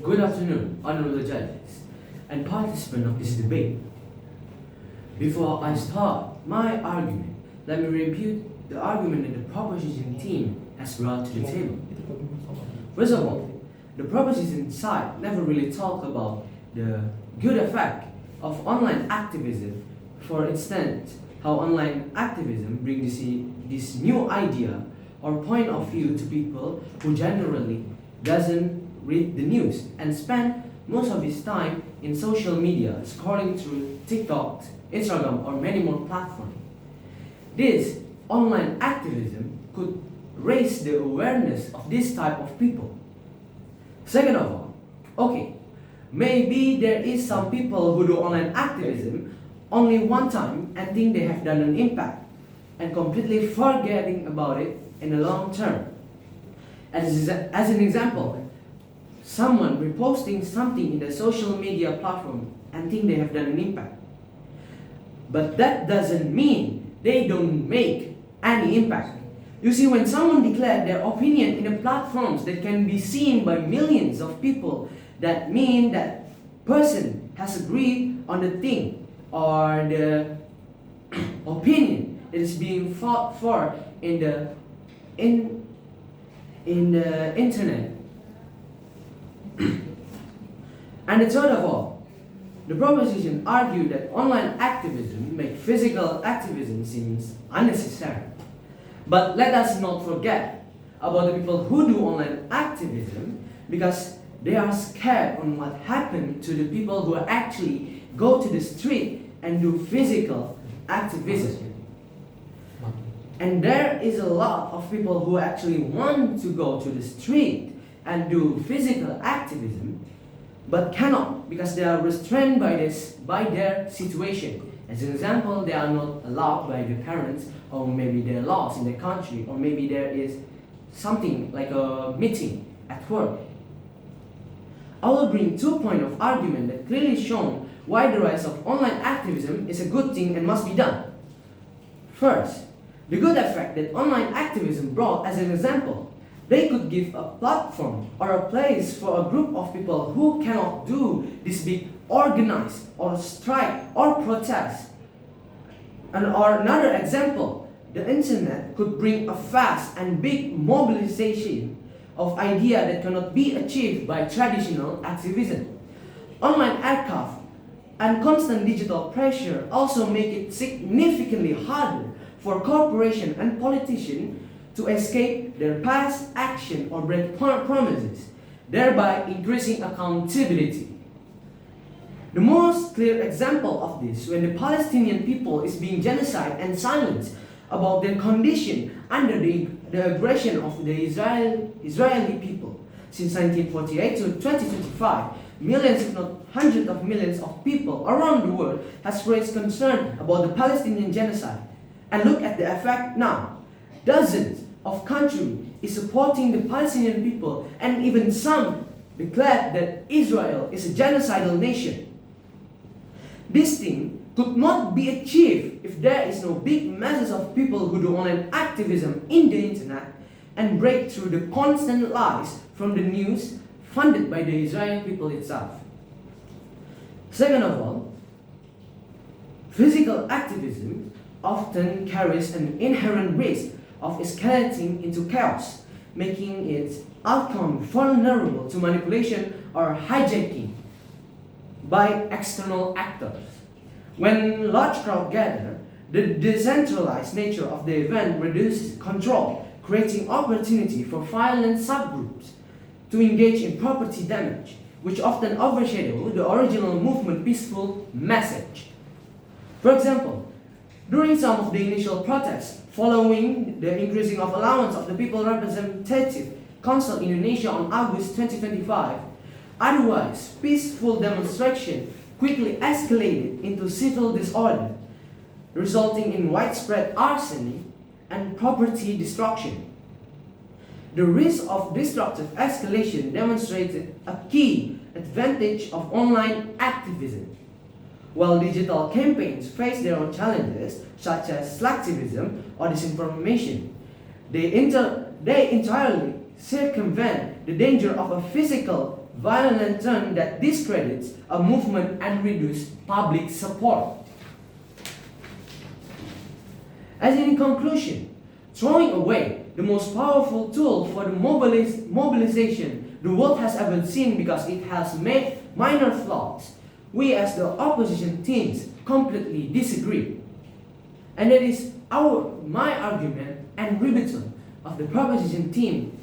Good afternoon, honorable judges and participants of this debate. Before I start my argument, let me review the argument that the proposition team has brought to the table. First of all, the proposition side never really talked about the good effect of online activism. For instance, how online activism brings this new idea or point of view to people who generally doesn't read the news and spend most of his time in social media scrolling through TikTok, Instagram, or many more platforms. This online activism could raise the awareness of this type of people. Second of all, okay, maybe there is some people who do online activism only one time and think they have done an impact and completely forgetting about it in the long term. As an example, someone reposting something in the social media platform and think they have done an impact. But that doesn't mean they don't make any impact. You see, when someone declares their opinion in the platforms that can be seen by millions of people, that means that person has agreed on the thing or the opinion that is being fought for in the internet. And the third of all, the proposition argued that online activism makes physical activism seems unnecessary. But let us not forget about the people who do online activism, because they are scared on what happened to the people who actually go to the street and do physical activism. And there is a lot of people who actually want to go to the street and do physical activism, but cannot because they are restrained by their situation. As an example, they are not allowed by their parents, or maybe there are laws in their country, or maybe there is something like a meeting at work. I will bring 2 points of argument that clearly show why the rise of online activism is a good thing and must be done. First, the good effect that online activism brought as an example. They could give a platform or a place for a group of people who cannot do this big organize or strike or protest. Or another example, the internet could bring a fast and big mobilization of ideas that cannot be achieved by traditional activism. Online archive and constant digital pressure also make it significantly harder for corporations and politicians to escape their past action or break promises, thereby increasing accountability. The most clear example of this when the Palestinian people is being genocide and silenced about their condition under the aggression of the Israeli people. Since 1948 to 2025, millions if not hundreds of millions of people around the world has raised concern about the Palestinian genocide. And look at the effect now. Dozens of countries is supporting the Palestinian people, and even some declared that Israel is a genocidal nation. This thing could not be achieved if there is no big masses of people who do online activism in the internet and break through the constant lies from the news funded by the Israeli people itself. Second of all, physical activism often carries an inherent risk of escalating into chaos, making its outcome vulnerable to manipulation or hijacking by external actors. When large crowds gather, the decentralized nature of the event reduces control, creating opportunity for violent subgroups to engage in property damage, which often overshadow the original movement peaceful message. For example, during some of the initial protests following the increasing of allowance of the People Representative Council Indonesia on August 2025, otherwise peaceful demonstration quickly escalated into civil disorder, resulting in widespread arson and property destruction. The risk of destructive escalation demonstrated a key advantage of online activism. While digital campaigns face their own challenges, such as slacktivism or disinformation, they entirely circumvent the danger of a physical violent turn that discredits a movement and reduces public support. As in conclusion, throwing away the most powerful tool for the mobilization the world has ever seen because it has made minor flaws, we as the opposition teams completely disagree. And that is my argument and rebuttal of the proposition team